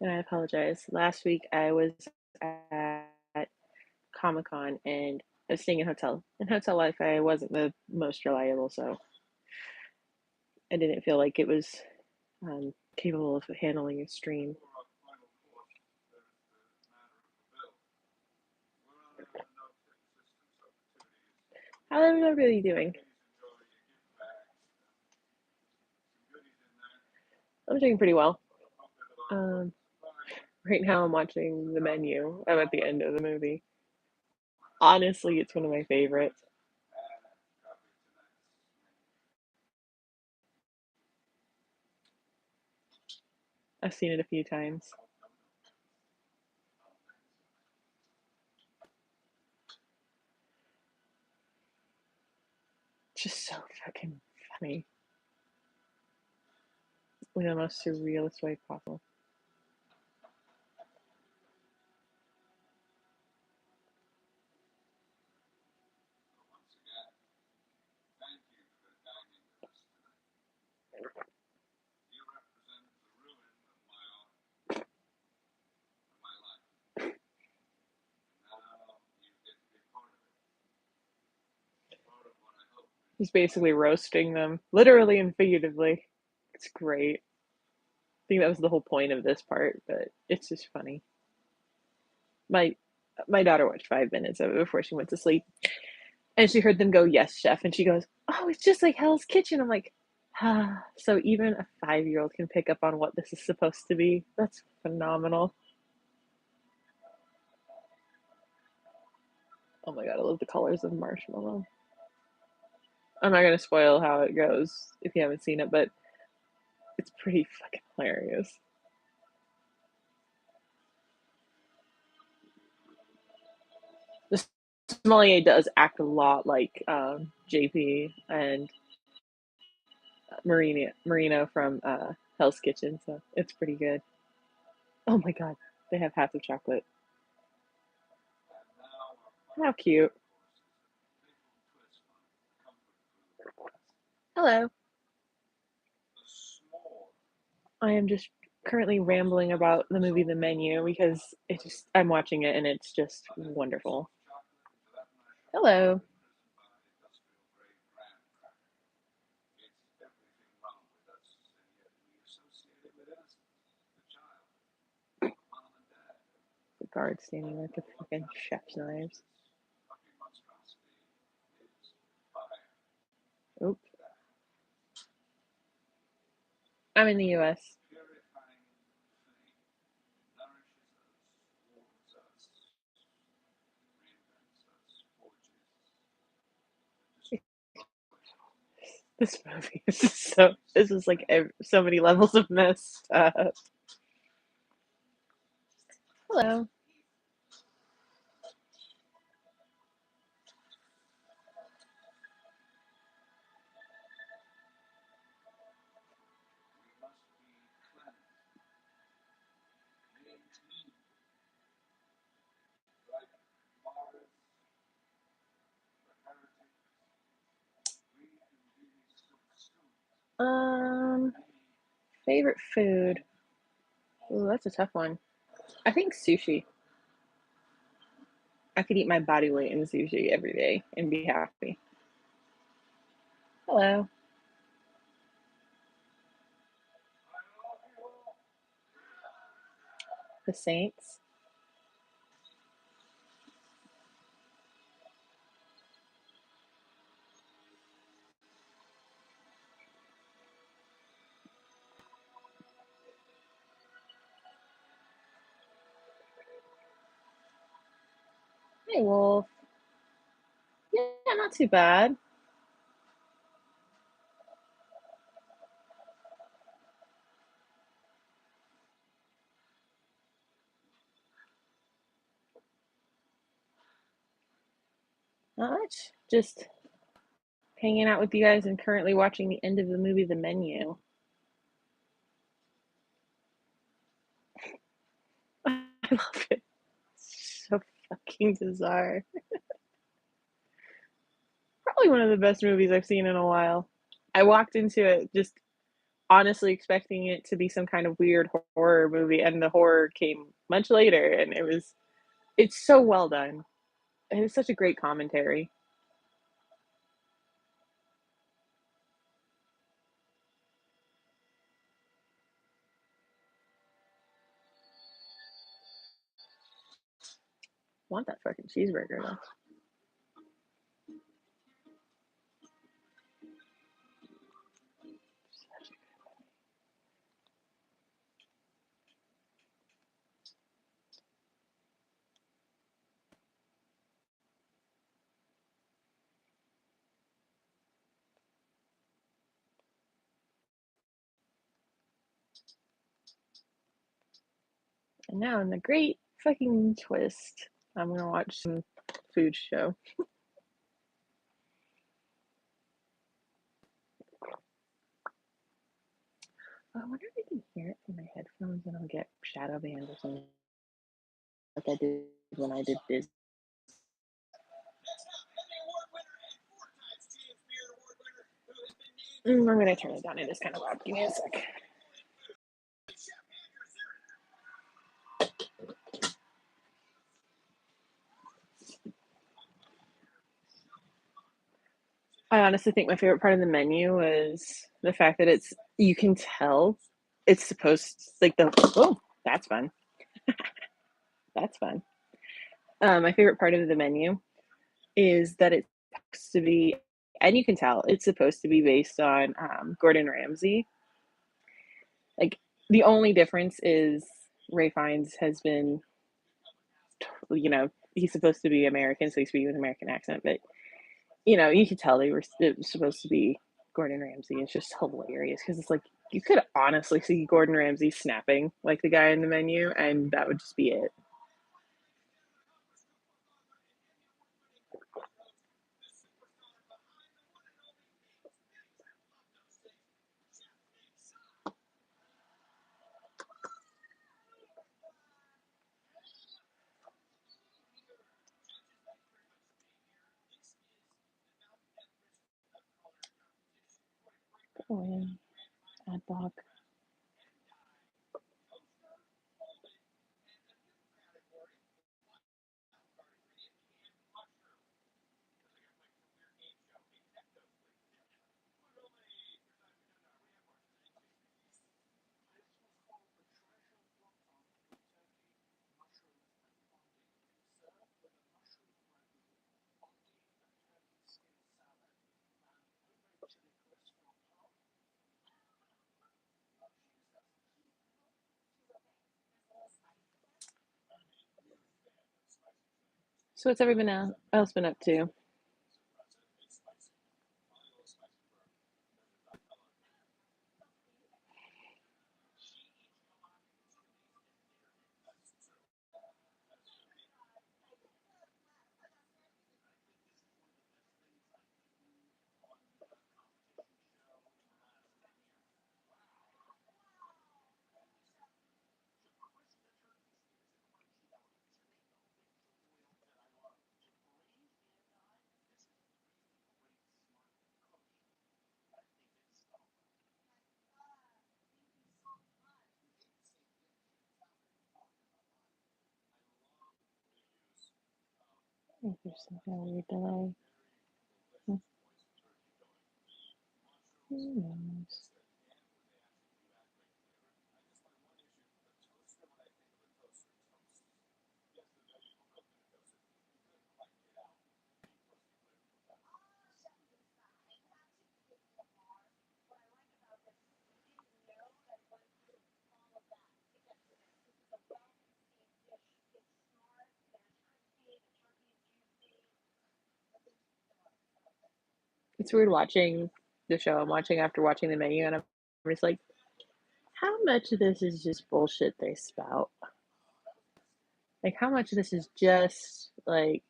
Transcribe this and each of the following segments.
And I apologize. Last week I was at Comic-Con and I was staying in a hotel. And hotel Wi-Fi wasn't the most reliable, so I didn't feel like it was capable of handling a stream. How am I really doing? I'm doing pretty well. Um, right now I'm watching The Menu. I'm at the end of the movie. Honestly, it's one of my favorites. I've seen it a few times. It's just so fucking funny in the most surrealist way possible. He's basically roasting them, literally and figuratively. It's great. I think that was the whole point of this part, but it's just funny. My my daughter watched 5 minutes of it before she went to sleep, and she heard them go, "Yes, chef," and she goes, "Oh, it's just like Hell's Kitchen." I'm like, ah. So even a 5-year-old can pick up on what this is supposed to be. That's phenomenal. Oh my god, I love the colors of marshmallow. I'm not gonna spoil how it goes if you haven't seen it, but it's pretty fucking hilarious. The sommelier does act a lot like JP and Marino from Hell's Kitchen, so it's pretty good. Oh my god, they have hats of chocolate. How cute. Hello. I am just currently rambling about the movie The Menu because I'm watching it and it's just wonderful. Hello. The guard standing with the fucking chef's knives. Oops. I'm in the US. This movie is just so. This is like so many levels of messed up. Hello. Um, favorite food. Ooh, that's a tough one. I think sushi. I could eat my body weight in sushi every day and be happy. Hello. The Saints. Hey, Wolf. Yeah, not too bad. Not much. Just hanging out with you guys and currently watching the end of the movie The Menu. I love it. It's so fucking bizarre. Probably one of the best movies I've seen in a while. I walked into it just honestly expecting it to be some kind of weird horror movie, and the horror came much later, and it's so well done, and it's such a great commentary. I want that fucking cheeseburger though. And now in the great fucking twist, I'm gonna watch some food show. I wonder if I can hear it through my headphones and I'll get shadow banned or something like I did when I did this. I'm gonna turn it down. It is kind of loud. Give me a sec. I honestly think my favorite part of the menu was the fact that you can tell it's supposed like the oh that's fun. That's fun. My favorite part of the menu is that it's supposed to be, and you can tell it's supposed to be based on Gordon Ramsay. Like the only difference is Ray Fiennes has been, he's supposed to be American, so he speaks with an American accent, but you could tell it was supposed to be Gordon Ramsay. It's just hilarious because it's like you could honestly see Gordon Ramsay snapping like the guy in the menu, and that would just be it. Go in, ad block. So what's everyone else been up to? I think there's some kind of weird delay. Who knows? It's weird watching the show I'm watching after watching the menu, and I'm just like, how much of this is just bullshit they spout? Like, how much of this is just like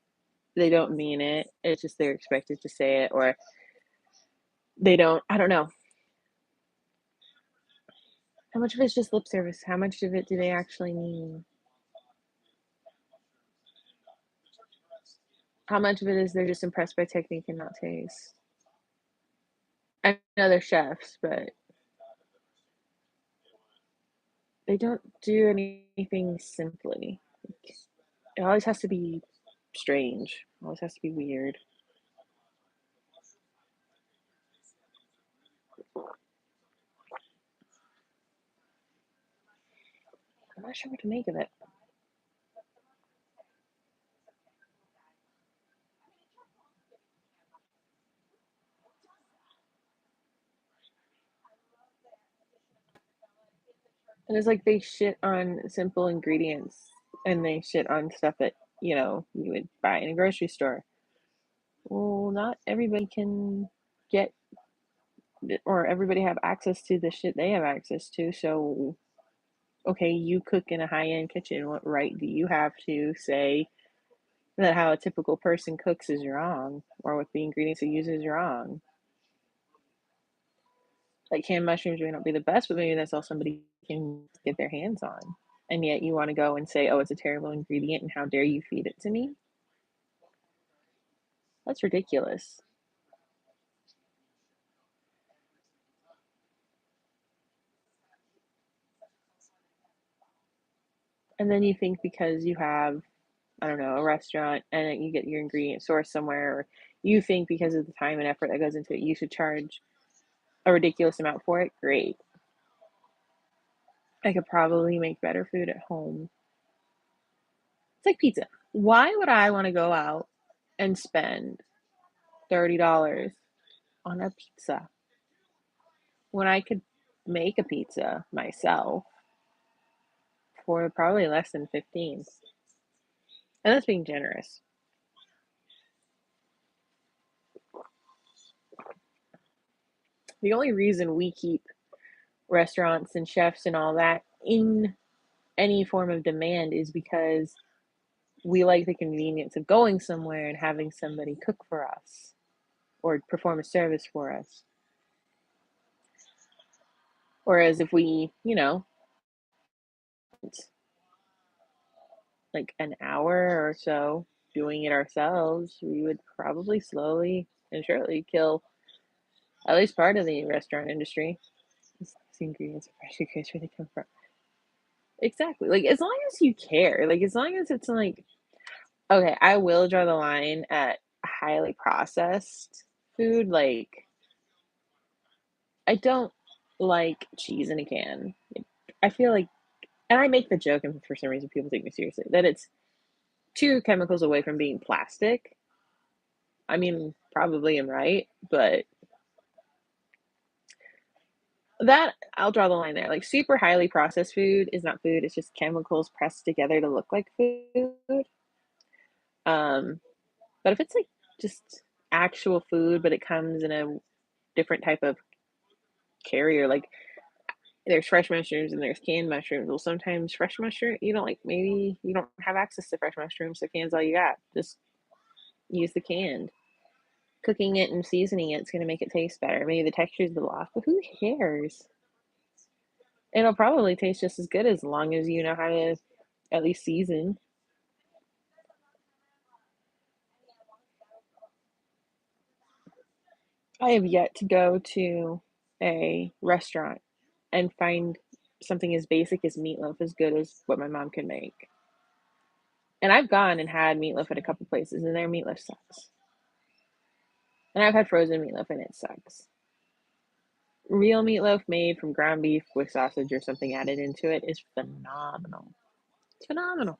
they don't mean it? It's just they're expected to say it, or they don't. I don't know. How much of it's just lip service? How much of it do they actually mean? How much of it is they're just impressed by technique and not taste? I know they're chefs, but They don't do anything simply. Like, it always has to be strange. It always has to be weird. I'm not sure what to make of it. And it's like they shit on simple ingredients and they shit on stuff that, you would buy in a grocery store. Well, not everybody can get or everybody have access to the shit they have access to. So, okay, you cook in a high-end kitchen. What right do you have to say that how a typical person cooks is wrong or what the ingredients they use is wrong? Like canned mushrooms may not be the best, but maybe that's all somebody can get their hands on. And yet you want to go and say, oh, it's a terrible ingredient and how dare you feed it to me? That's ridiculous. And then you think because you have, I don't know, a restaurant and you get your ingredient sourced somewhere, or you think because of the time and effort that goes into it, you should charge a ridiculous amount for it. Great. I could probably make better food at home. It's like pizza. Why would I want to go out and spend $30 on a pizza when I could make a pizza myself for probably less than 15? And that's being generous. The only reason we keep restaurants and chefs and all that in any form of demand is because we like the convenience of going somewhere and having somebody cook for us or perform a service for us. Whereas if we, like an hour or so doing it ourselves, we would probably slowly and surely kill at least part of the restaurant industry. These ingredients are pressure cooks where they come from. Exactly. Like as long as you care, like as long as it's like, okay, I will draw the line at highly processed food. Like I don't like cheese in a can. I feel like, and I make the joke, and for some reason people take me seriously, that it's two chemicals away from being plastic. I mean, probably am right, but that I'll draw the line there. Like super highly processed food is not food, it's just chemicals pressed together to look like food. Um, but if it's like just actual food, but it comes in a different type of carrier, like there's fresh mushrooms and there's canned mushrooms. Well, sometimes fresh mushroom, maybe you don't have access to fresh mushrooms, so cans all you got. Just use the canned. Cooking it and seasoning it's going to make it taste better. Maybe the texture's a little off, but who cares? It'll probably taste just as good as long as you know how to at least season. I have yet to go to a restaurant and find something as basic as meatloaf as good as what my mom can make. And I've gone and had meatloaf at a couple places, and their meatloaf sucks. And I've had frozen meatloaf, and it sucks. Real meatloaf made from ground beef with sausage or something added into it is phenomenal. It's phenomenal.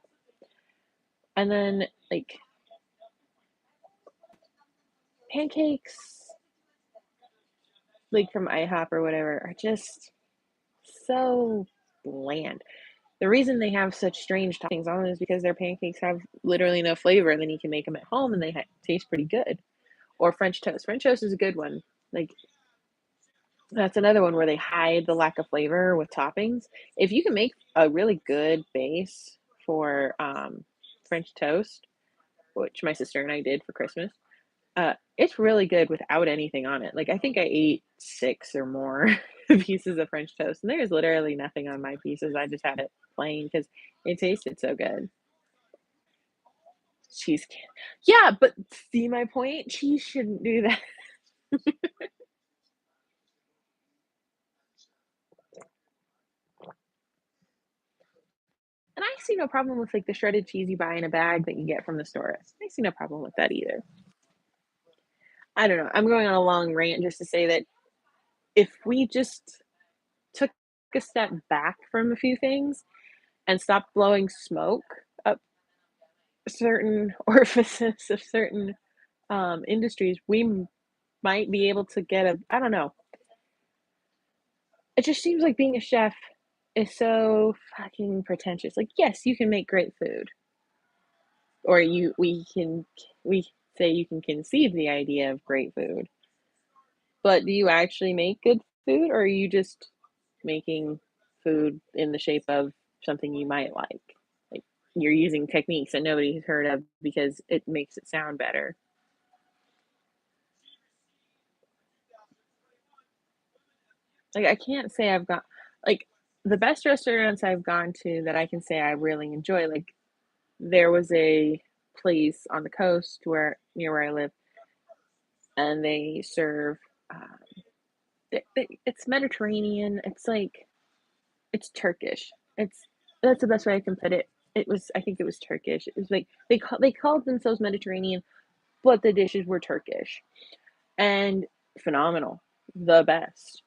And then, like, pancakes, like from IHOP or whatever, are just so bland. The reason they have such strange toppings on them is because their pancakes have literally no flavor, and then you can make them at home and they taste pretty good. Or French toast. French toast is a good one. Like that's another one where they hide the lack of flavor with toppings. If you can make a really good base for French toast, which my sister and I did for Christmas, it's really good without anything on it. Like I think I ate 6 or more pieces of French toast, and there's literally nothing on my pieces. I just had it plain because it tasted so good. Cheese can Yeah, but see my point? Cheese shouldn't do that. see no problem with like the shredded cheese you buy in a bag that you get from the store. I see no problem with that either. I don't know. I'm going on a long rant just to say that if we just took a step back from a few things and stopped blowing smoke up certain orifices of certain industries, we might be able to get a, I don't know. It just seems like being a chef is so fucking pretentious. Like, yes, you can make great food, or we say you can conceive the idea of great food, but do you actually make good food, or are you just making food in the shape of something you might like? Like, you're using techniques that nobody's heard of because it makes it sound better. Like, I can't say I've got like the best restaurants I've gone to that I can say I really enjoy. Like, there was a place on the coast where near where I live, and they serve. Um, it's Mediterranean. It's like it's Turkish. It's That's the best way I can put it. I think it was Turkish. It was like they called themselves Mediterranean, but the dishes were Turkish and phenomenal, the best.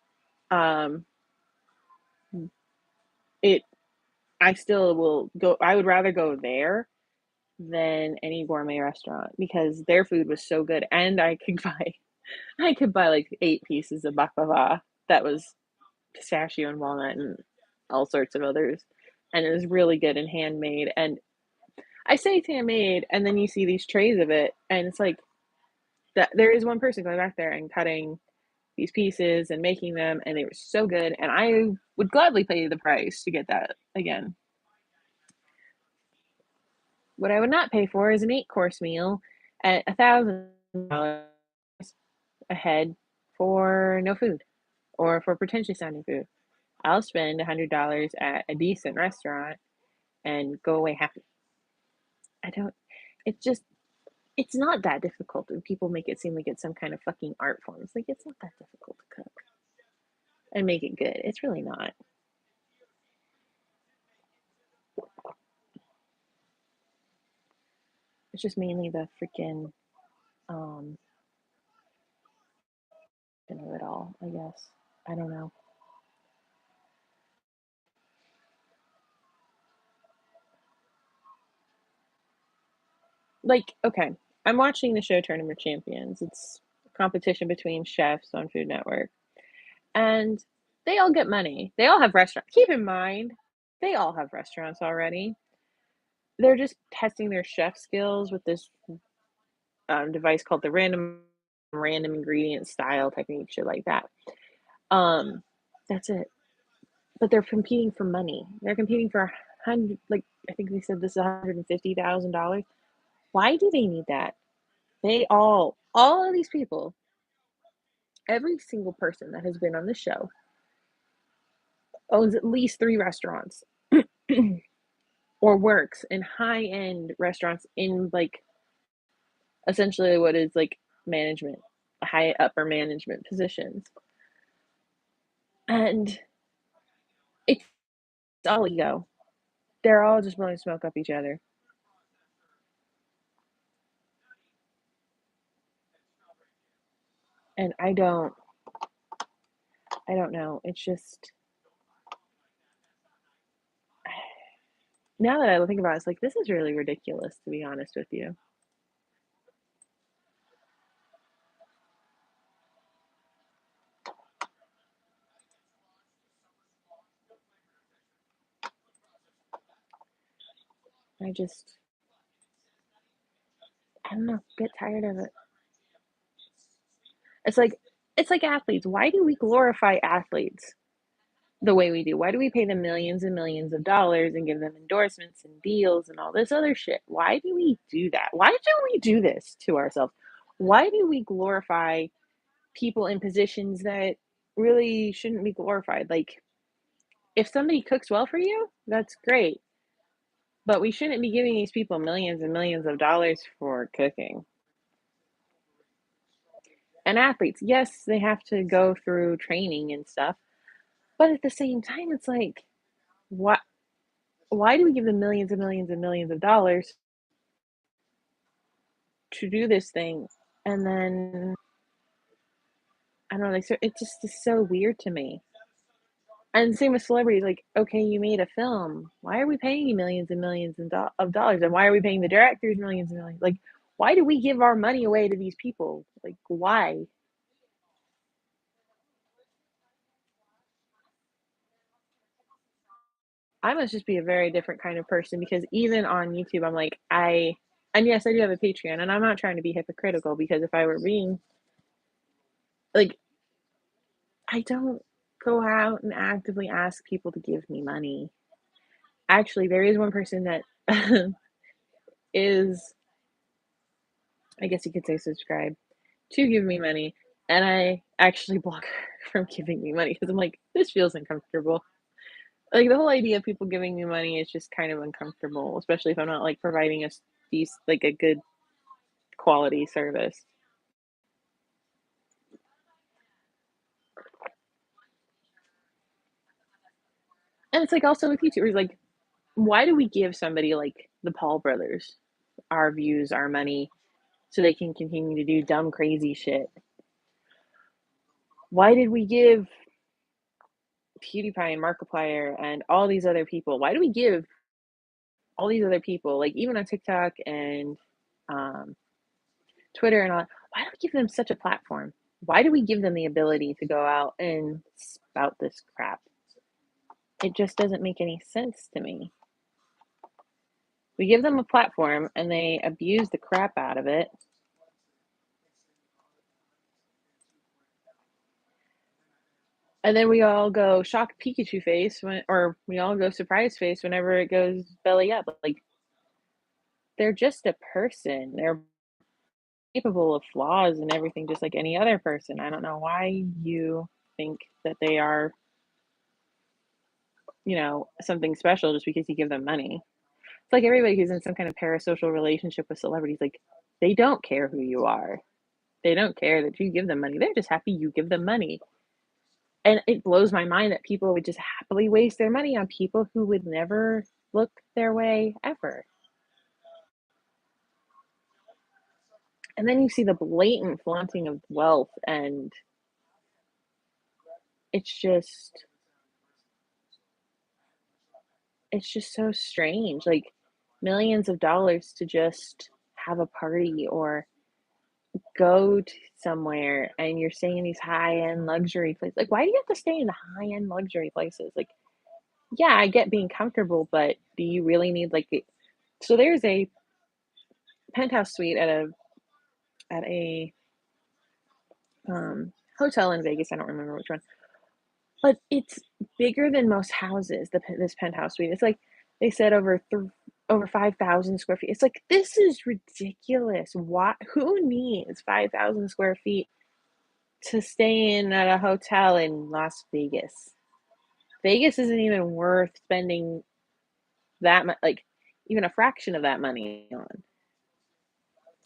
Um, it I still will go. I would rather go there than any gourmet restaurant because their food was so good, and I could buy like 8 pieces of baklava that was pistachio and walnut and all sorts of others, and it was really good and handmade. And I say it's handmade, and then you see these trays of it, and it's like that there is one person going back there and cutting these pieces and making them, and they were so good, and I would gladly pay the price to get that again. What I would not pay for is an 8-course meal at $1,000 a head for no food or for pretentious sounding food. I'll spend $100 at a decent restaurant and go away happy. I don't, it's just, it's not that difficult when people make it seem like it's some kind of fucking art form. It's like, it's not that difficult to cook and make it good. It's really not. It's just mainly the freaking, um, of it all, I guess. I don't know. Like, okay, I'm watching the show Tournament of Champions. It's a competition between chefs on Food Network, and they all get money. They all have restaurants. Keep in mind, they all have restaurants already. They're just testing their chef skills with this device called the random ingredient style technique, shit like that. Um, that's it. But they're competing for money. They're competing for 100, like I think they said this is $150,000. Why do they need that? All of these people, every single person that has been on the show owns at least 3 restaurants or works in high end restaurants in like essentially what is like management, high upper management positions. And it's all ego. They're all just blowing smoke up each other. And I don't know. It's just now that I think about it, it's like this is really ridiculous to be honest with you. I just I don't know, get tired of it. It's like it's like athletes. Why do we glorify athletes the way we do? Why do we pay them millions and millions of dollars and give them endorsements and deals and all this other shit? Why do we do that? Why don't we do this to ourselves? Why do we glorify people in positions that really shouldn't be glorified? Like, if somebody cooks well for you, that's great. But we shouldn't be giving these people millions and millions of dollars for cooking. And athletes, yes, they have to go through training and stuff, but at the same time, it's like, what? why do we give them millions and millions and millions of dollars to do this thing? And then I don't know, so it just is so weird to me. And same with celebrities, like, okay, you made a film. Why are we paying you millions and millions and of dollars? And why are we paying the directors millions and millions? Like, why do we give our money away to these people? Like, why? I must just be a very different kind of person because even on YouTube, I'm like, and yes, I do have a Patreon, and I'm not trying to be hypocritical because if I were being like, I don't go out and actively ask people to give me money. Actually, there is one person that is, I guess you could say, subscribe to give me money, and I actually block her from giving me money because I'm like, this feels uncomfortable. Like the whole idea of people giving me money is just kind of uncomfortable, especially if I'm not like providing a like a good quality service. And it's like also with YouTubers, like, why do we give somebody like the Paul brothers our views, our money, so they can continue to do dumb, crazy shit? Why did we give PewDiePie and Markiplier and all these other people? Why do we give all these other people, like even on TikTok and um, Twitter and all? Why do we give them such a platform? Why do we give them the ability to go out and spout this crap? It just doesn't make any sense to me. We give them a platform and they abuse the crap out of it. And then we all go shock Pikachu face or we all go surprise face whenever it goes belly up. Like they're just a person. They're capable of flaws and everything, just like any other person. I don't know why you think that they are, something special just because you give them money. It's like everybody who's in some kind of parasocial relationship with celebrities, like they don't care who you are. They don't care that you give them money. They're just happy you give them money. And it blows my mind that people would just happily waste their money on people who would never look their way ever. And then you see the blatant flaunting of wealth, and it's just it's just so strange. Like millions of dollars to just have a party or go to somewhere and you're staying in these high-end luxury places. Like why do you have to stay in the high-end luxury places? Like yeah, I get being comfortable, but do you really need like so there's a penthouse suite at a hotel in Vegas. I don't remember which one, but it's bigger than most houses. This penthouse suite. It's like they said over 5,000 square feet. It's like this is ridiculous. Why? Who needs 5,000 square feet to stay in at a hotel in Las Vegas? Vegas isn't even worth spending that much, like even a fraction of that money on.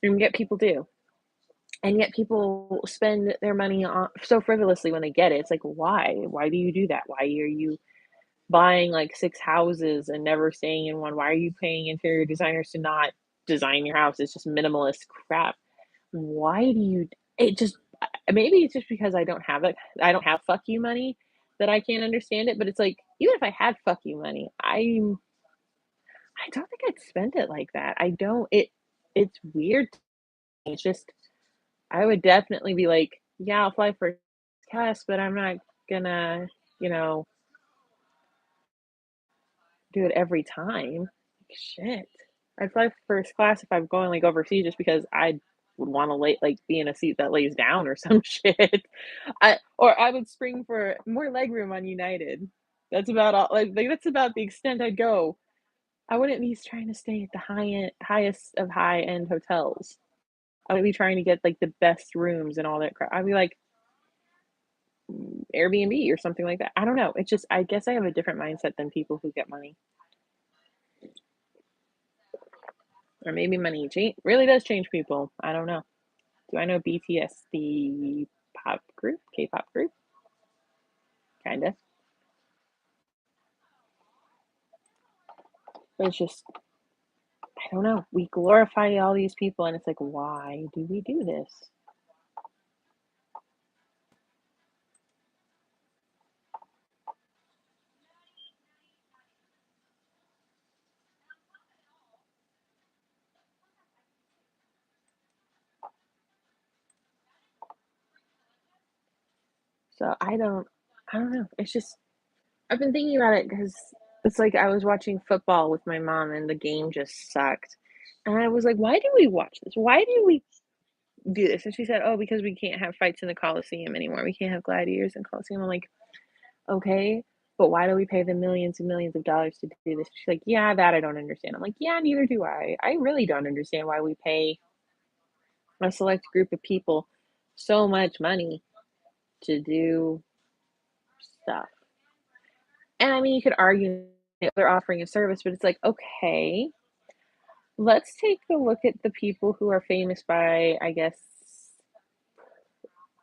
And yet people do. And yet people spend their money on so frivolously when they get it. It's like, why? Why do you do that? Why are you buying like six houses and never staying in one? Why are you paying interior designers to not design your house? It's just minimalist crap. Why do you? It just maybe it's just because I don't have it. I don't have fuck you money that I can't understand it. But it's like even if I had fuck you money, I don't think I'd spend it like that. I don't. It's weird. It's just I would definitely be like, yeah, I'll fly first class, but I'm not gonna, you know, do it every time. Shit. I'd fly first class if I'm going like overseas just because I would want to be in a seat that lays down or some shit. I would spring for more legroom on United. That's about all. Like that's about the extent I'd go. I wouldn't be trying to stay at the highest of high end hotels. I would be trying to get like the best rooms and all that crap. I'd be like, Airbnb or something like that. I don't know. It's just I guess I have a different mindset than people who get money. Or maybe money really does change people. I don't know. Do I know BTS, the pop group, K-pop group? Kinda. But it's just, I don't know. We glorify all these people, and it's like, why do we do this? So I don't know. It's just, I've been thinking about it because it's like I was watching football with my mom and the game just sucked. And I was like, why do we watch this? Why do we do this? And she said, oh, because we can't have fights in the Coliseum anymore. We can't have gladiators in Coliseum. I'm like, okay, but why do we pay them millions and millions of dollars to do this? She's like, yeah, that I don't understand. I'm like, yeah, neither do I. I really don't understand why we pay a select group of people so much money to do stuff. And I mean, you could argue they're offering a service, but it's like, okay, let's take a look at the people who are famous by, I guess,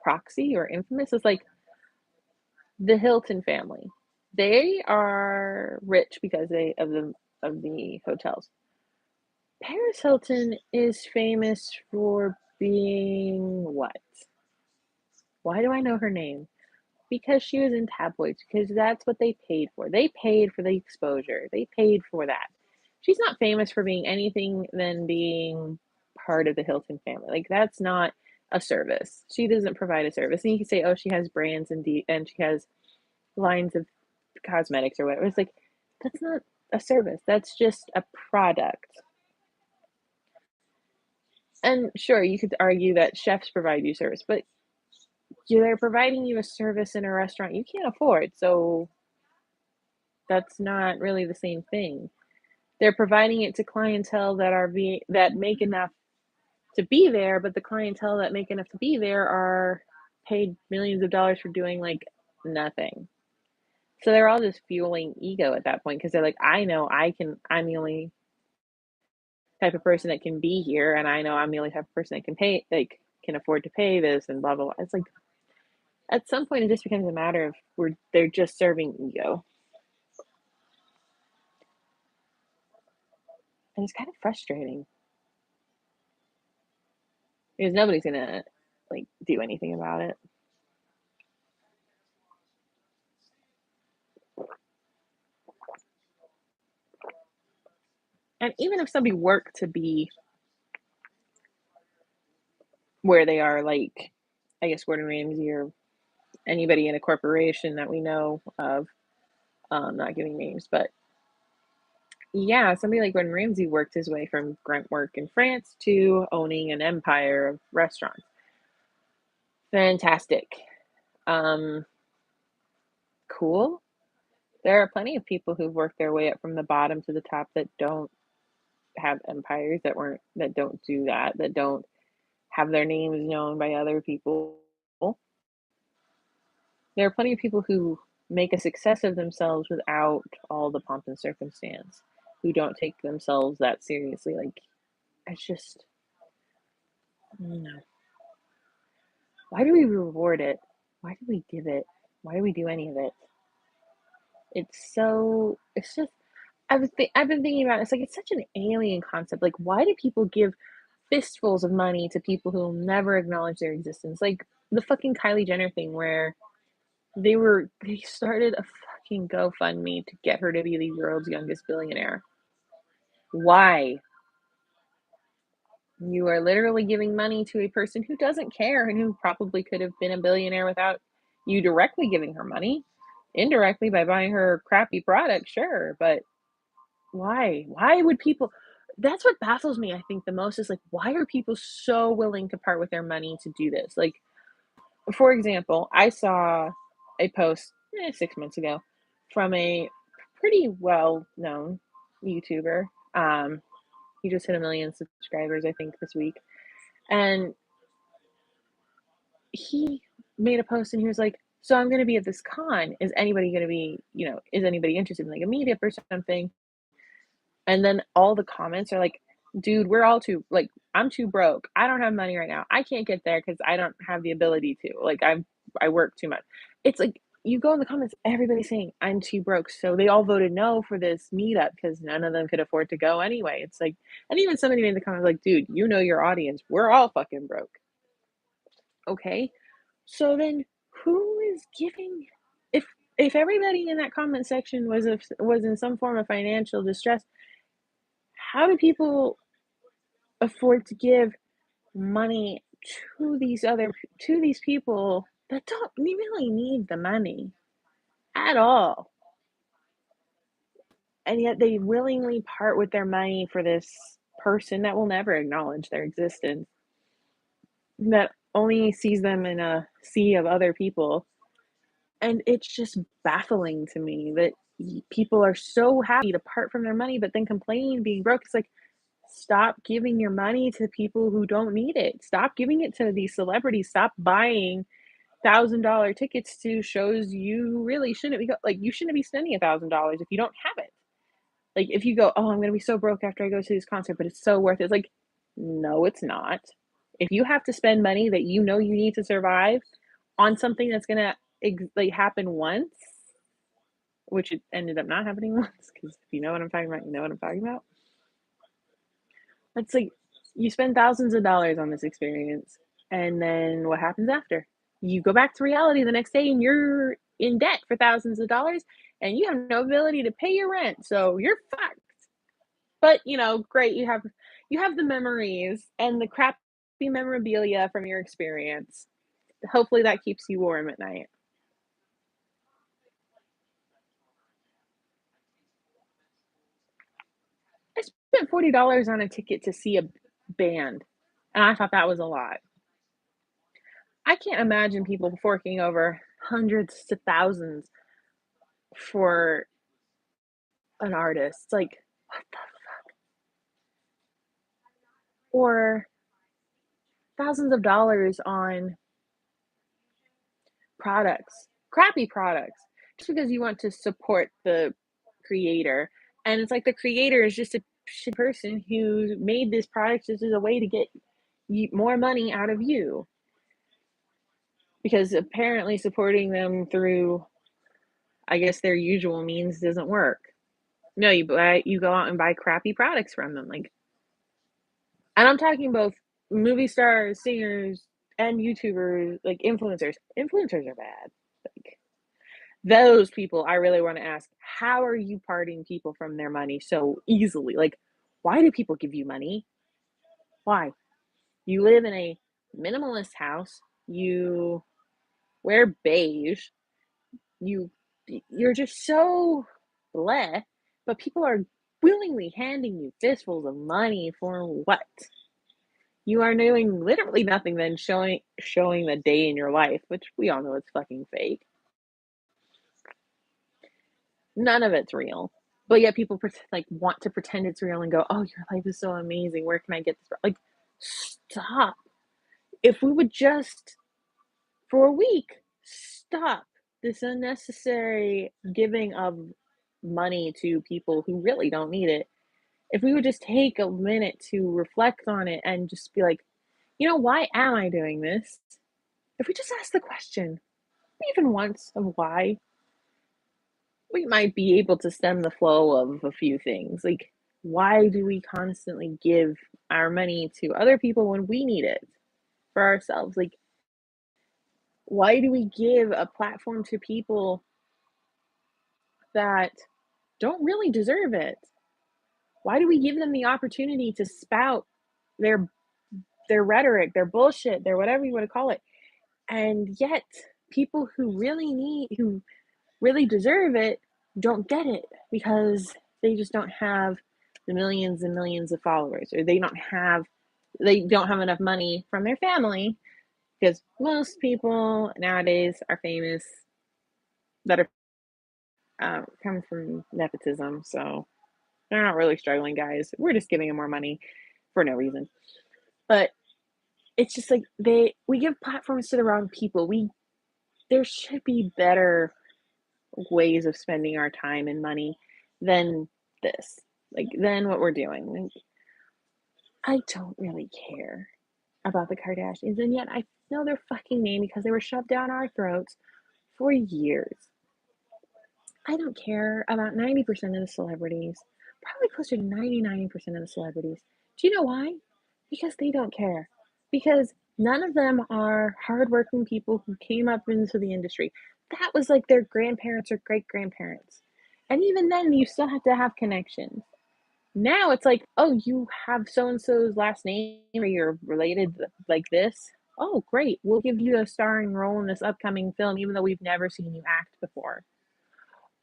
proxy or infamous. It's like the Hilton family. They are rich because they of the hotels. Paris Hilton is famous for being what? Why do I know her name? Because she was in tabloids, because that's what they paid for. They paid for the exposure. They paid for that. She's not famous for being anything than being part of the Hilton family. Like that's not a service. She doesn't provide a service. And you can say, oh, she has brands and she has lines of cosmetics or whatever. It's like that's not a service. That's just a product. And sure, you could argue that chefs provide you service, but they're providing you a service in a restaurant you can't afford. So that's not really the same thing. They're providing it to clientele that make enough to be there, but the clientele that make enough to be there are paid millions of dollars for doing like nothing. So they're all just fueling ego at that point because they're like, I know I'm the only type of person that can be here, and I know I'm the only type of person that can pay, like, can afford to pay this, and blah blah blah. It's like at some point it just becomes a matter of where they're just serving ego, and it's kind of frustrating because nobody's gonna like do anything about it. And even if somebody worked to be where they are, like I guess Gordon Ramsay or anybody in a corporation that we know of, not giving names, but yeah, somebody like Gordon Ramsay worked his way from grunt work in France to owning an empire of restaurants. Fantastic. Um, cool. There are plenty of people who've worked their way up from the bottom to the top that don't have empires, that don't do that, that don't have their names known by other people. There are plenty of people who make a success of themselves without all the pomp and circumstance, who don't take themselves that seriously. Like, it's just, I don't know. Why do we reward it? Why do we give it? Why do we do any of it? It's just, I've been thinking about it. It's like, it's such an alien concept. Like, why do people give fistfuls of money to people who will never acknowledge their existence? Like the fucking Kylie Jenner thing where they started a fucking GoFundMe to get her to be the world's youngest billionaire. Why? You are literally giving money to a person who doesn't care and who probably could have been a billionaire without you directly giving her money. Indirectly by buying her crappy product, sure, but why? Why would people? That's what baffles me, I think, the most is like, why are people so willing to part with their money to do this? Like, for example, I saw a post 6 months ago from a pretty well known YouTuber. He just hit 1 million subscribers, I think, this week. And he made a post and he was like, so I'm going to be at this con. Is anybody going to be, is anybody interested in like a meetup or something? And then all the comments are like, dude, we're all too, like, I'm too broke. I don't have money right now. I can't get there because I don't have the ability to. Like, I work too much. It's like, you go in the comments, everybody's saying, "I'm too broke." So they all voted no for this meetup because none of them could afford to go anyway. It's like, and even somebody made the comment like, "Dude, you know your audience. We're all fucking broke." Okay. So then who is giving if if everybody in that comment section was in some form of financial distress, how do people afford to give money to these people that don't really need the money at all? And yet they willingly part with their money for this person that will never acknowledge their existence, that only sees them in a sea of other people. And it's just baffling to me that people are so happy to part from their money, but then complain being broke. It's like, stop giving your money to people who don't need it. Stop giving it to these celebrities. Stop buying $1,000 tickets to shows you really shouldn't be like you shouldn't be spending $1,000 if you don't have it. Like if you go, oh, I'm gonna be so broke after I go to this concert, but it's so worth it. It's like, no, it's not. If you have to spend money that you know you need to survive on something that's gonna like happen once, which it ended up not happening once, because if you know what I'm talking about, you know what I'm talking about. It's like you spend thousands of dollars on this experience, and then what happens after? You go back to reality the next day and you're in debt for thousands of dollars and you have no ability to pay your rent. So you're fucked. But great, you have the memories and the crappy memorabilia from your experience. Hopefully that keeps you warm at night. I spent $40 on a ticket to see a band, and I thought that was a lot. I can't imagine people forking over hundreds to thousands for an artist. Like, what the or thousands of dollars on products, crappy products, just because you want to support the creator. And it's like the creator is just a shit person who made this product just as a way to get more money out of you. Because apparently supporting them through, I guess, their usual means doesn't work. No, you go out and buy crappy products from them, like, and I'm talking both movie stars, singers, and YouTubers, like influencers. Influencers are bad. Like those people, I really want to ask, how are you parting people from their money so easily? Like, why do people give you money? Why? You live in a minimalist house. You wear beige. You you're just so bleh, but people are willingly handing you fistfuls of money for what? You are doing literally nothing than showing the day in your life, which we all know it's fucking fake. None of it's real. But yet people want to pretend it's real and go, "Oh, your life is so amazing. Where can I get this?" Like, stop. If we would just for a week stop this unnecessary giving of money to people who really don't need it. If we would just take a minute to reflect on it and just be like, why am I doing this? If we just ask the question, even once, of why, we might be able to stem the flow of a few things. Like, why do we constantly give our money to other people when we need it for ourselves? Like, why do we give a platform to people that don't really deserve it? Why do we give them the opportunity to spout their their rhetoric, their bullshit, their whatever you want to call it? And yet people who really deserve it don't get it because they just don't have the millions and millions of followers, or they don't have enough money from their family, because most people nowadays are famous that are come from nepotism, so they're not really struggling guys. We're just giving them more money for no reason. But it's just like we give platforms to the wrong people. There should be better ways of spending our time and money than this. Like, than what we're doing. Like, I don't really care about the Kardashians, and yet I know their fucking name because they were shoved down our throats for years. I don't care about 90% of the celebrities, probably closer to 99% of the celebrities. Do you know why? Because they don't care. Because none of them are hardworking people who came up into the industry. That was like their grandparents or great grandparents. And even then, you still have to have connections. Now it's like, oh, you have so and so's last name or you're related like this. Oh, great. We'll give you a starring role in this upcoming film, even though we've never seen you act before.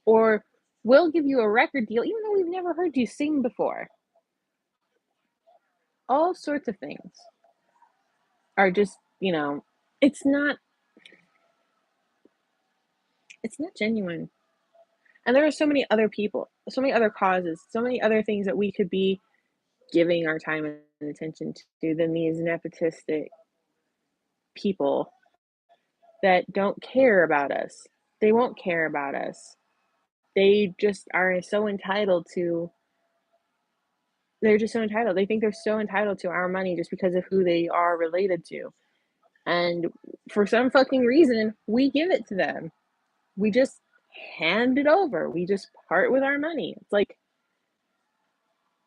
Or we'll give you a record deal, even though we've never heard you sing before. All sorts of things are just, it's not it's not genuine. And there are so many other people, so many other causes, so many other things that we could be giving our time and attention to than these nepotistic people that don't care about us. They won't care about us. They just are so entitled to they're just so entitled. They think they're so entitled to our money just because of who they are related to. And for some fucking reason, we give it to them. We just hand it over. We just part with our money. It's like,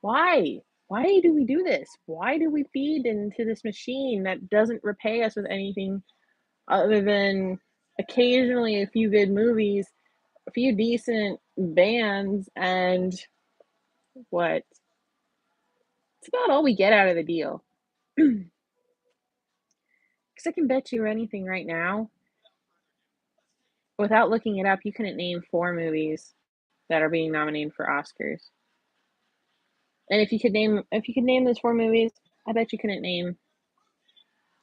why? Why do we do this? Why do we feed into this machine that doesn't repay us with anything other than occasionally a few good movies, a few decent bands, and what? It's about all we get out of the deal. Because I can bet you anything right now, without looking it up, you couldn't name 4 movies that are being nominated for Oscars. And if you could name those 4 movies, I bet you couldn't name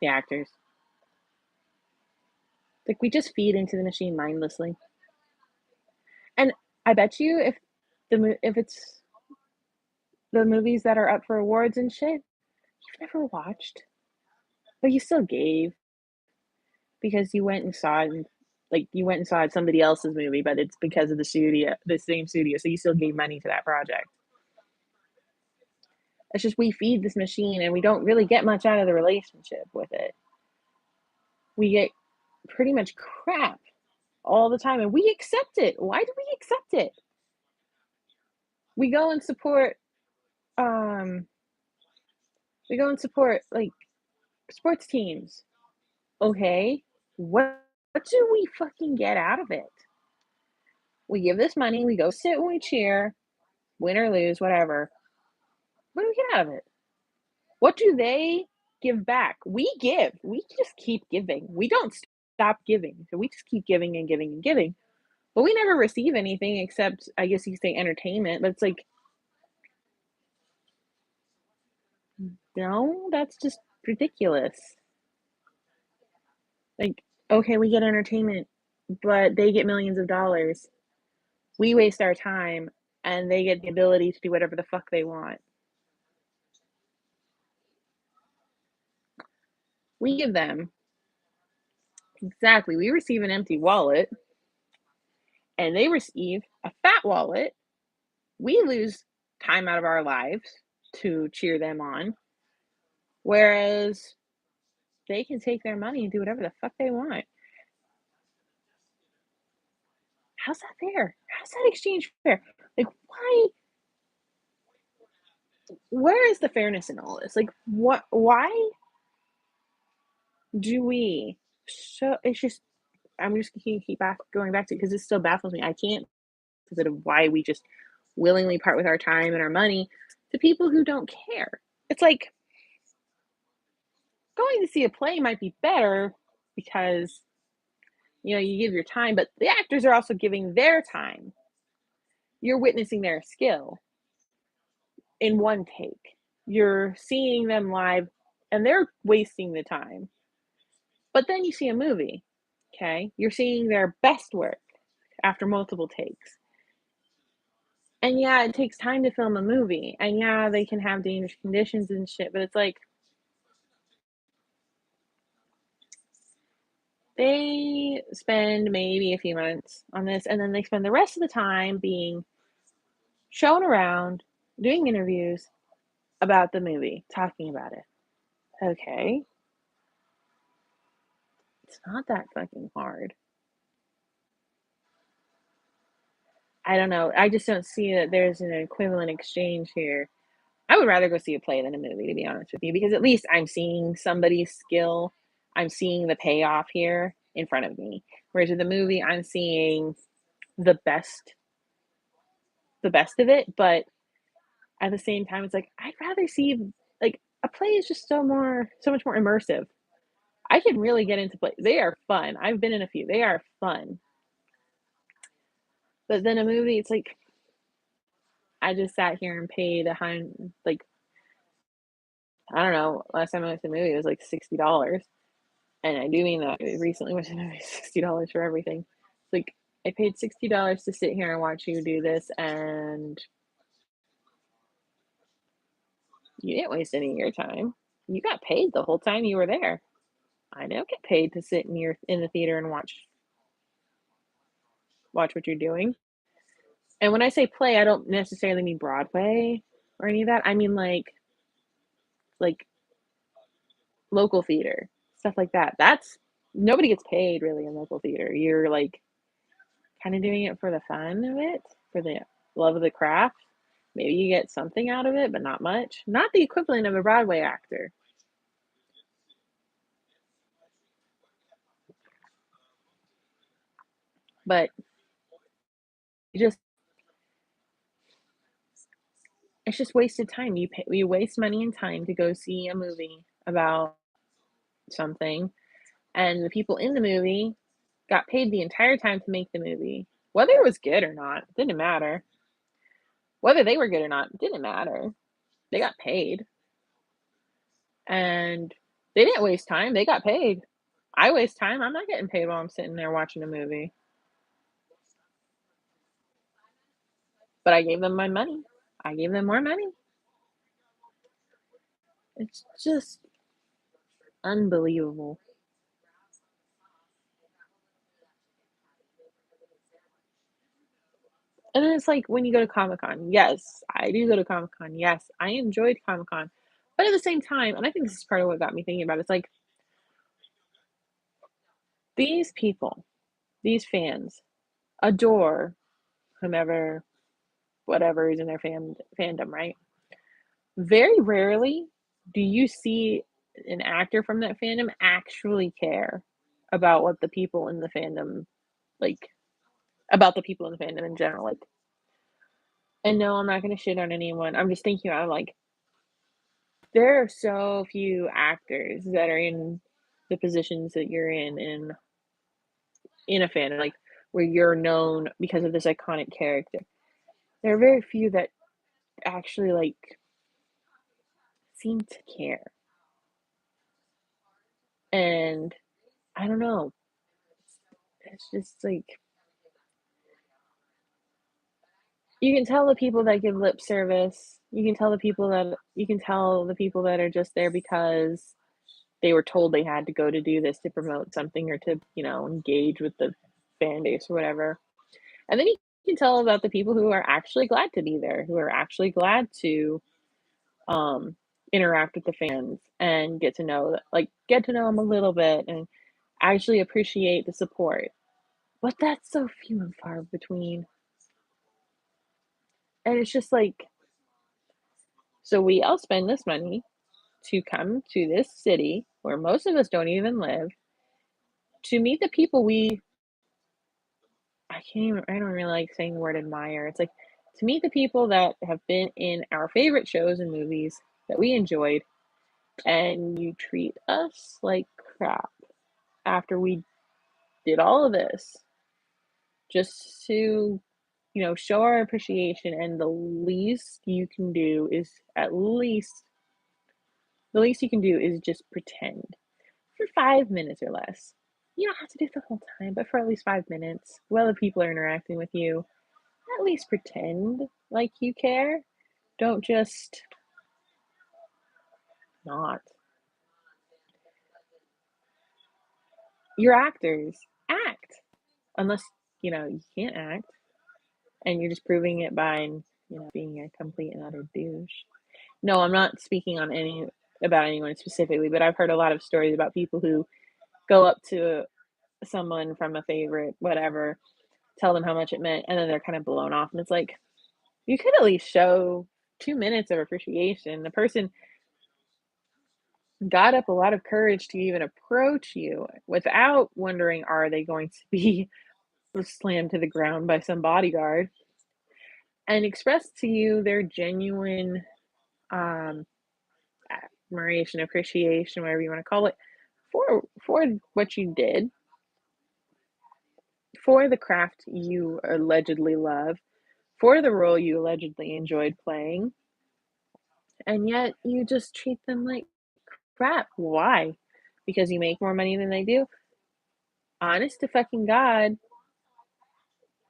the actors. Like, we just feed into the machine mindlessly. And I bet you if it's the movies that are up for awards and shit, you've never watched, but you still gave because you went and saw it and like you went and saw somebody else's movie, but it's because of the same studio, so you still gave money to that project. It's just we feed this machine and we don't really get much out of the relationship with it. We get pretty much crap all the time and we accept it. Why do we accept it? We go and support um like sports teams. Okay. What do we fucking get out of it? We give this money, we go sit and we cheer, win or lose, whatever. What do we get out of it? What do they give back? We give. We just keep giving. We don't stop giving. So we just keep giving and giving and giving. But we never receive anything except, I guess you could say, entertainment. But it's like, no, that's just ridiculous. Like, okay, we get entertainment, but they get millions of dollars. We waste our time, and they get the ability to do whatever the fuck they want. We give them exactly. We receive an empty wallet, and they receive a fat wallet. We lose time out of our lives to cheer them on, whereas they can take their money and do whatever the fuck they want. How's that fair? How's that exchange fair? Like, why? Where is the fairness in all this? Like, what? Why do we? So it's just. I'm just going back to it because it still baffles me. I can't because of why we just willingly part with our time and our money to people who don't care. It's like going to see a play might be better because you give your time, but the actors are also giving their time. You're witnessing their skill in one take. You're seeing them live and they're wasting the time. But then you see a movie, okay? You're seeing their best work after multiple takes. And yeah, it takes time to film a movie. And yeah, they can have dangerous conditions and shit, but it's like they spend maybe a few months on this and then they spend the rest of the time being shown around, doing interviews about the movie, talking about it. Okay. It's not that fucking hard. I don't know. I just don't see that there's an equivalent exchange here. I would rather go see a play than a movie, to be honest with you, because at least I'm seeing somebody's skill. I'm seeing the payoff here in front of me. Whereas with the movie, I'm seeing the best, the best of it. But at the same time, it's like I'd rather see like a play is just so much more immersive. I can really get into play. They are fun. I've been in a few. They are fun. But then a movie, it's like I just sat here and paid like I don't know. Last time I went to the movie, it was like $60. And I do mean that. I recently went to the movie, $60 for everything. It's like I paid $60 to sit here and watch you do this, and you didn't waste any of your time. You got paid the whole time you were there. I don't get paid to sit in the theater and watch what you're doing. And when I say play, I don't necessarily mean Broadway or any of that. I mean like local theater, stuff like that. That's nobody gets paid really in local theater. You're like kind of doing it for the fun of it, for the love of the craft. Maybe you get something out of it, but not much. Not the equivalent of a Broadway actor. But you just it's just wasted time. You waste money and time to go see a movie about something, and the people in the movie got paid the entire time to make the movie. Whether it was good or not, didn't matter. Whether they were good or not, didn't matter. They got paid. And they didn't waste time, they got paid. I waste time, I'm not getting paid while I'm sitting there watching a movie. But I gave them my money. I gave them more money. It's just unbelievable. And then it's like when you go to Comic Con, yes, I do go to Comic Con. Yes, I enjoyed Comic Con. But at the same time, and I think this is part of what got me thinking about it, it's like these people, these fans adore whomever, whatever is in their fandom, right? Very rarely do you see an actor from that fandom actually care about what the people in the fandom like about the people in the fandom in general. Like, and no, I'm not gonna shit on anyone. I'm just thinking I'm like, there are so few actors that are in the positions that you're in a fandom, like where you're known because of this iconic character. There are very few that actually like seem to care. And I don't know. It's just like you can tell the people that give lip service. You can tell the people that are just there because they were told they had to go to do this to promote something or to, engage with the fan base or whatever. And then you can tell about the people who are actually glad to be there, who are actually glad to um interact with the fans and get to know them a little bit and actually appreciate the support. But that's so few and far between. And it's just like, so we all spend this money to come to this city where most of us don't even live to meet the people I don't really like saying the word admire. It's like to meet the people that have been in our favorite shows and movies that we enjoyed, and you treat us like crap after we did all of this just to, show our appreciation. And the least you can do is just pretend for 5 minutes or less. You don't have to do it the whole time, but for at least 5 minutes, while the people are interacting with you, at least pretend like you care. Don't just not. You're actors. Act. Unless, you can't act and you're just proving it by, being a complete and utter douche. No, I'm not speaking about anyone specifically, but I've heard a lot of stories about people who go up to someone from a favorite, whatever, tell them how much it meant, and then they're kind of blown off, and it's like, you could at least show 2 minutes of appreciation. The person got up a lot of courage to even approach you without wondering, are they going to be slammed to the ground by some bodyguard, and express to you their genuine, um, admiration, appreciation, whatever you wanna call it, for what you did, for the craft you allegedly love, for the role you allegedly enjoyed playing, and yet you just treat them like crap. Why? Because you make more money than they do? Honest to fucking God,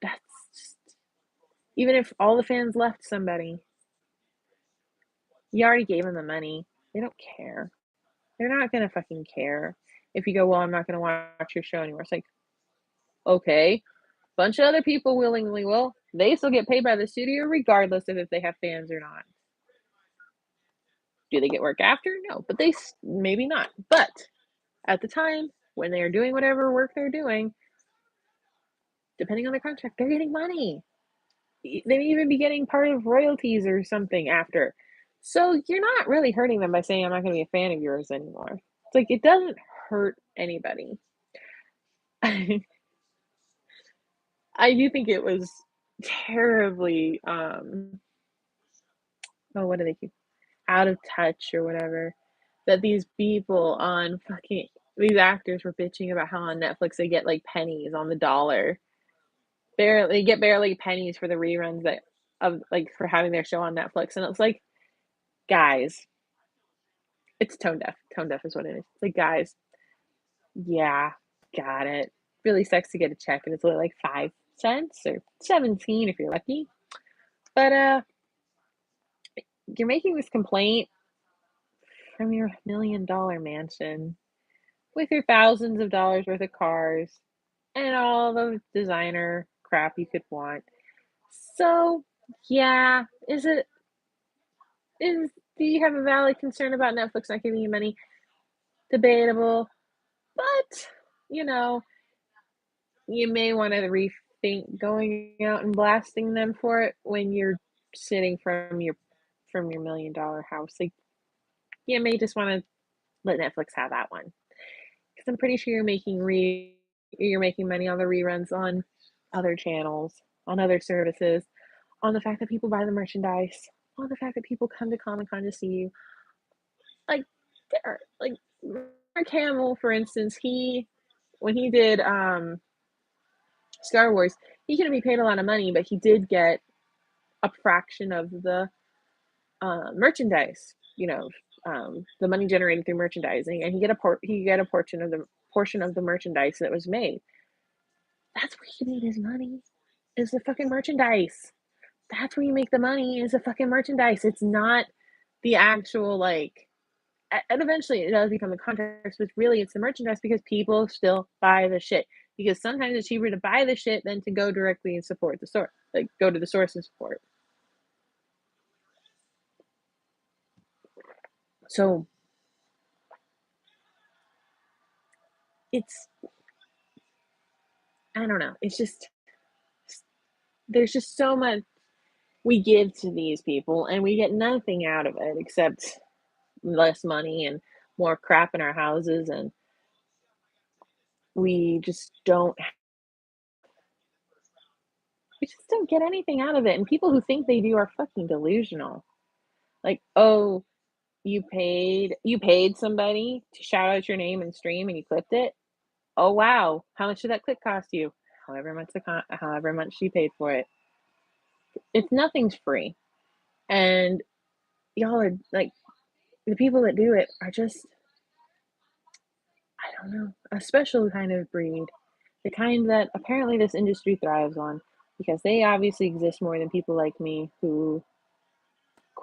that's just, even if all the fans left somebody, you already gave them the money. They don't care. They're not gonna fucking care if you go, "Well, I'm not gonna watch your show anymore." It's like, "Okay, bunch of other people willingly will. They still get paid by the studio regardless of if they have fans or not. Do they get work after? No, but maybe not. But at the time when they are doing whatever work they're doing, depending on their contract, they're getting money. They may even be getting part of royalties or something after. So you're not really hurting them by saying, I'm not going to be a fan of yours anymore. It's like, it doesn't hurt anybody. I do think it was terribly, oh, what do they keep? Out of touch or whatever, that these people on fucking these actors were bitching about how on Netflix they get like pennies on the dollar. Barely they get barely pennies for the reruns that of like for having their show on Netflix. And it's like, guys, it's tone deaf. Tone deaf is what it is. It's like, guys, yeah, got it. Really sucks to get a check and it's only like 5 cents or 17 if you're lucky. But you're making this complaint from your $1 million mansion with your thousands of dollars worth of cars and all the designer crap you could want. So, yeah, is do you have a valid concern about Netflix not giving you money? Debatable, but you know, you may want to rethink going out and blasting them for it when you're sitting from your $1 million house. Like, you may just want to let Netflix have that one because I'm pretty sure you're making money on the reruns on other channels, on other services, on the fact that people buy the merchandise, on the fact that people come to Comic Con to see you. Like, there, like Mark Hamill, for instance, when he did Star Wars, he couldn't be paid a lot of money, but he did get a fraction of the merchandise. The money generated through merchandising, and he get a portion of the merchandise that was made. That's where he made his money. Is the fucking merchandise. That's where you make the money. Is the fucking merchandise. It's not the actual like. And eventually it does become the contracts, but really it's the merchandise because people still buy the shit. Because sometimes it's cheaper to buy the shit than to go directly and support the store, like go to the source and support. So it's, I don't know. It's just, there's just so much we give to these people and we get nothing out of it except less money and more crap in our houses. And we just don't, we just don't get anything out of it. And people who think they do are fucking delusional. Like, oh, you paid somebody to shout out your name and stream and you clipped it. Oh wow, how much did that clip cost you? However much you paid for it. It's nothing's free, and y'all are like, the people that do it are just, I don't know, a special kind of breed, the kind that apparently this industry thrives on because they obviously exist more than people like me who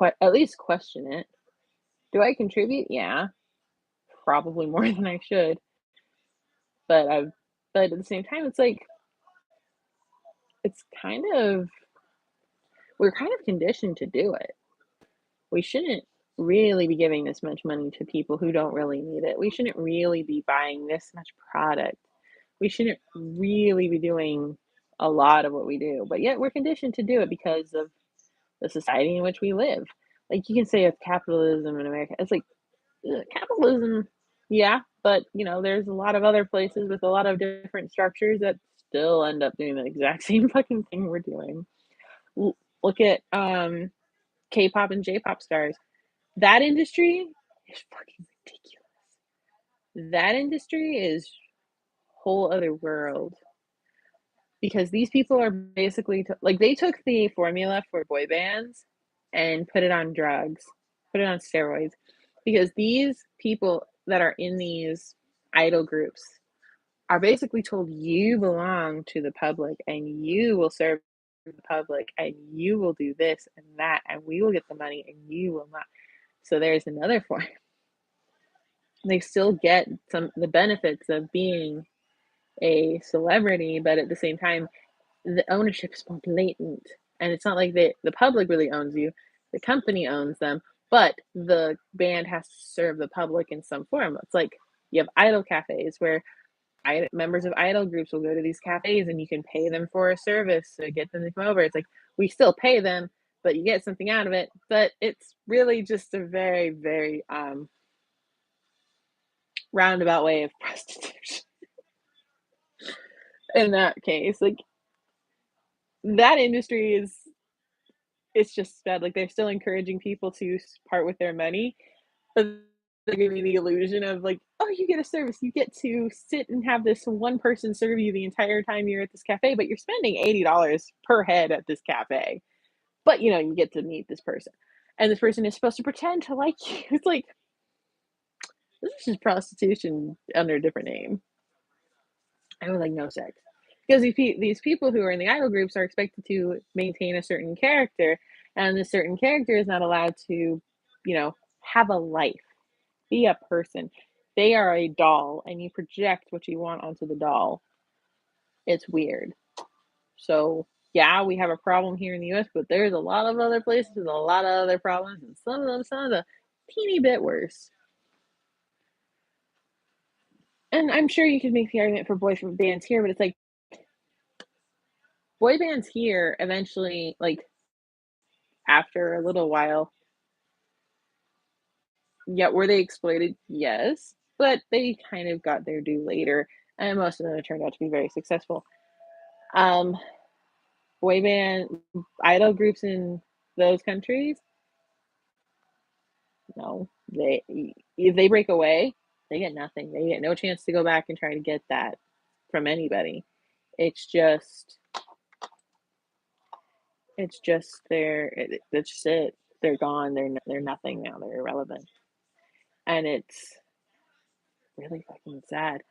at least question it. Do I contribute? Yeah, probably more than I should, but I've but at the same time, it's like it's kind of we're kind of conditioned to do it. We shouldn't really be giving this much money to people who don't really need it. We shouldn't really be buying this much product. We shouldn't really be doing a lot of what we do, but yet we're conditioned to do it because of the society in which we live. Like, you can say it's capitalism in America. It's like, capitalism, yeah, but, there's a lot of other places with a lot of different structures that still end up doing the exact same fucking thing we're doing. L Look at, K-pop and J-pop stars. That industry is fucking ridiculous. That industry is whole other world because these people are basically like, they took the formula for boy bands and put it on drugs, put it on steroids, because these people that are in these idol groups are basically told, "You belong to the public, and you will serve the public, and you will do this and that, and we will get the money, and you will not." So there's another form. They still get some the benefits of being a celebrity, but at the same time, the ownership is more blatant. And it's not like the public really owns you, the company owns them, but the band has to serve the public in some form. It's like you have idol cafes where members of idol groups will go to these cafes and you can pay them for a service to get them to come over. It's like we still pay them, but you get something out of it. But it's really just a very, very roundabout way of prostitution in that case. Like, that industry is it's just bad. Like, they're still encouraging people to part with their money, but they're giving you the illusion of like, oh, you get a service. You get to sit and have this one person serve you the entire time you're at this cafe, but you're spending $80 per head at this cafe. But you get to meet this person. And this person is supposed to pretend to like you. It's like, this is just prostitution under a different name. I would like no sex. Because these people who are in the idol groups are expected to maintain a certain character, and this certain character is not allowed to, have a life, be a person. They are a doll, and you project what you want onto the doll. It's weird. So, yeah, we have a problem here in the US, but there's a lot of other places with a lot of other problems, and some of them sound a teeny bit worse. And I'm sure you could make the argument for boy bands here, but it's like boy bands here eventually, like, after a little while, yeah, were they exploited? Yes, but they kind of got their due later, and most of them turned out to be very successful. Um, Boy band idol groups in those countries, no, if they break away, they get nothing. They get no chance to go back and try to get that from anybody. It's just that's just it. They're gone. They're nothing now. They're irrelevant, and it's really fucking sad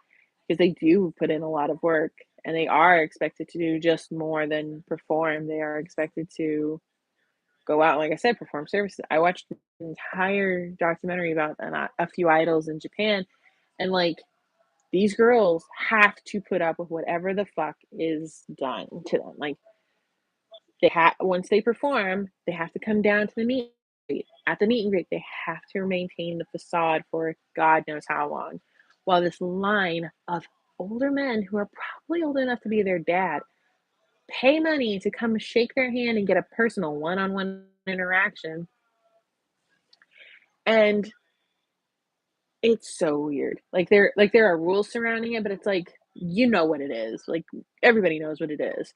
because they do put in a lot of work and they are expected to do just more than perform. They are expected to go out, like I said, perform services. I watched an entire documentary about a few idols in Japan, and like these girls have to put up with whatever the fuck is done to them. Like, once they perform, they have to come down to the meet and greet. At the meet and greet, they have to maintain the facade for God knows how long. While this line of older men who are probably old enough to be their dad pay money to come shake their hand and get a personal one-on-one interaction. And it's so weird. There are rules surrounding it, but it's like, you know what it is. Like, everybody knows what it is.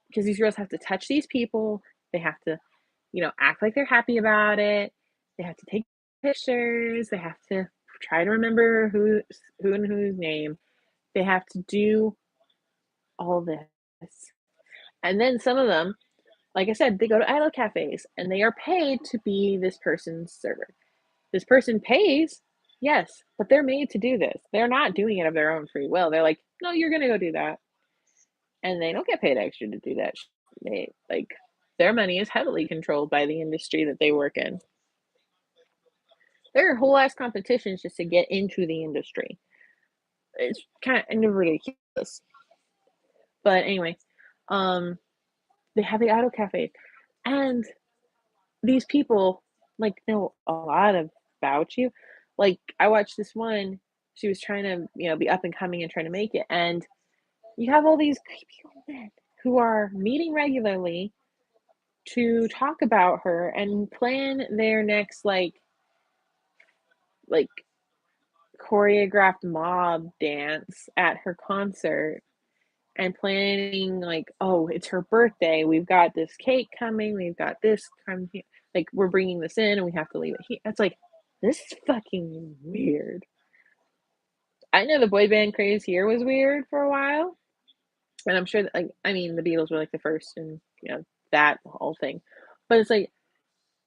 Because these girls have to touch these people. They have to, act like they're happy about it. They have to take pictures. They have to try to remember who and whose name. They have to do all this. And then some of them, like I said, they go to idol cafes and they are paid to be this person's server. This person pays, yes, but they're made to do this. They're not doing it of their own free will. They're like, no, you're going to go do that. And they don't get paid extra to do that. They like their money is heavily controlled by the industry that they work in. There are whole ass competitions just to get into the industry. It's kind of ridiculous. But anyway, um, they have the idol cafes, and these people like know a lot about you. Like, I watched this one. She was trying to, be up and coming and trying to make it, and you have all these creepy old men who are meeting regularly to talk about her and plan their next like choreographed mob dance at her concert and planning like, oh, it's her birthday. We've got this cake coming. We've got this coming. Like we're bringing this in, and we have to leave it here. It's like this is fucking weird. I know the boy band craze here was weird for a while, and I'm sure that like I mean the Beatles were like the first, and that whole thing. But it's like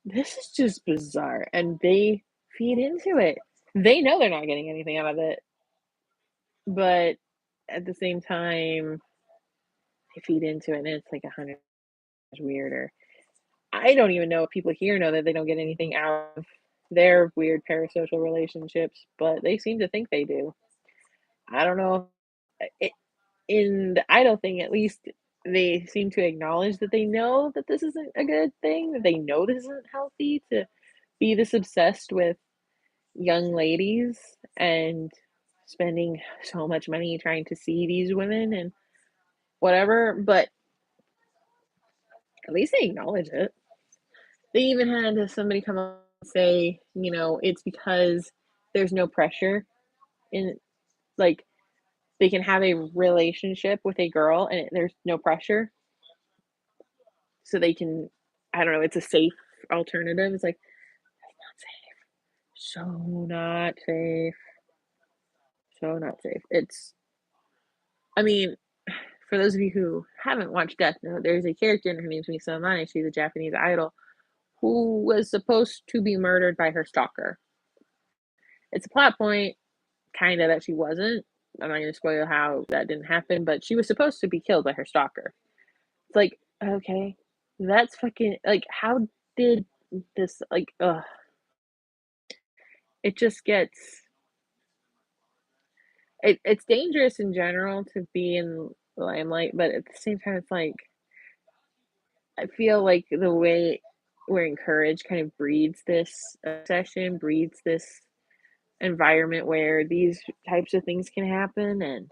this is just bizarre, and they feed into it. They know they're not getting anything out of it, but at the same time, they feed into it, and it's like 100 weirder. I don't even know if people here know that they don't get anything out of their weird parasocial relationships, but they seem to think they do. I don't know. It, in the idol thing, at least they seem to acknowledge that they know that this isn't a good thing, that they know this isn't healthy to be this obsessed with young ladies and spending so much money trying to see these women and whatever, but at least they acknowledge it. They even had somebody come up and say, it's because there's no pressure in like they can have a relationship with a girl and there's no pressure. So they can, I don't know, it's a safe alternative. It's like, that's not safe. So not safe. So not safe. I mean, for those of you who haven't watched Death Note, there's a character in her name's Misa Amane. She's a Japanese idol who was supposed to be murdered by her stalker. It's a plot point, kind of, that she wasn't. I'm not going to spoil how that didn't happen, but she was supposed to be killed by her stalker. It's like, okay, that's fucking, like, how did this, like, ugh. It just gets, it's dangerous in general to be in the limelight, but at the same time, it's like, I feel like the way we're encouraged kind of breeds this obsession, breeds this environment where these types of things can happen, and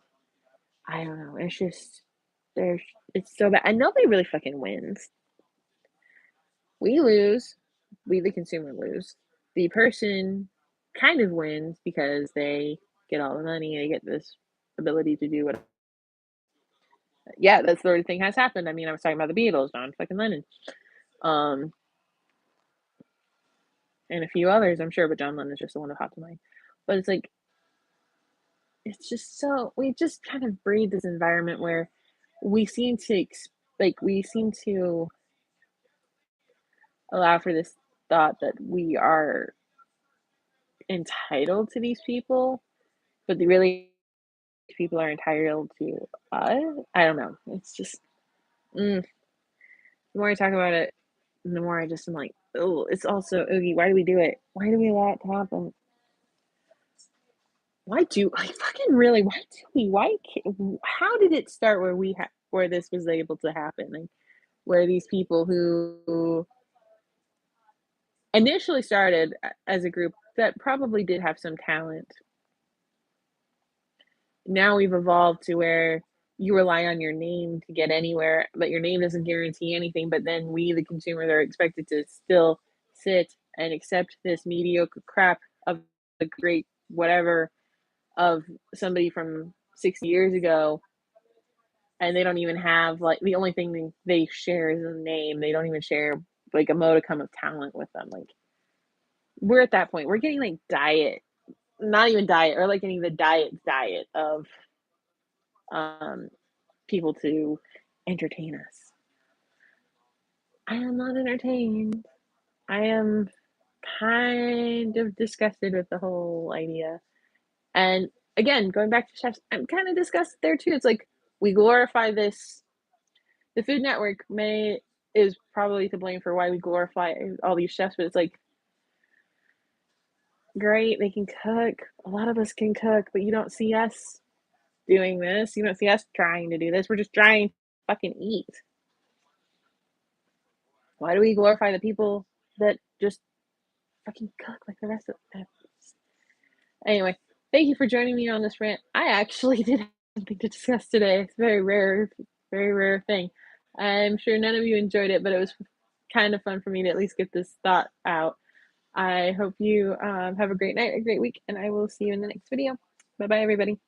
I don't know. It's just there's it's so bad, and nobody really fucking wins. We lose. We, the consumer, lose. The person kind of wins because they get all the money. They get this ability to do what. Yeah, that sort of thing has happened. I mean, I was talking about the Beatles, John fucking Lennon, um, and a few others, I'm sure, but John Lennon's just the one that popped to mind. But it's like it's just so we just kind of breed this environment where we seem to we seem to allow for this thought that we are entitled to these people, but the really people are entitled to us. I don't know. It's just the more I talk about it, the more I just am like, oh, it's also oogie. Why do we do it? Why do we allow it to happen? Why do like fucking really? Why do we? Why? How did it start where where this was able to happen? Like where these people who initially started as a group that probably did have some talent. Now we've evolved to where you rely on your name to get anywhere, but your name doesn't guarantee anything. But then we, the consumers, are expected to still sit and accept this mediocre crap of the great whatever of somebody from 60 years ago. And they don't even have like the only thing they share is a name. They don't even share like a modicum of talent with them. Like we're at that point. We're getting like diet, not even diet, or like getting the diet of um people to entertain us. I am not entertained. I am kind of disgusted with the whole idea. And again, going back to chefs, I'm kind of disgusted there too. It's like we glorify this. The Food Network may is probably to blame for why we glorify all these chefs, but it's like great, they can cook. A lot of us can cook, but you don't see us doing this. You don't see us trying to do this. We're just trying to fucking eat. Why do we glorify the people that just fucking cook like the rest of them? Anyway, thank you for joining me on this rant. I actually did have something to discuss today. It's very rare very rare thing. I'm sure none of you enjoyed it, but it was kind of fun for me to at least get this thought out. I hope you have a great night, a great week, and I will see you in the next video. Bye bye, everybody.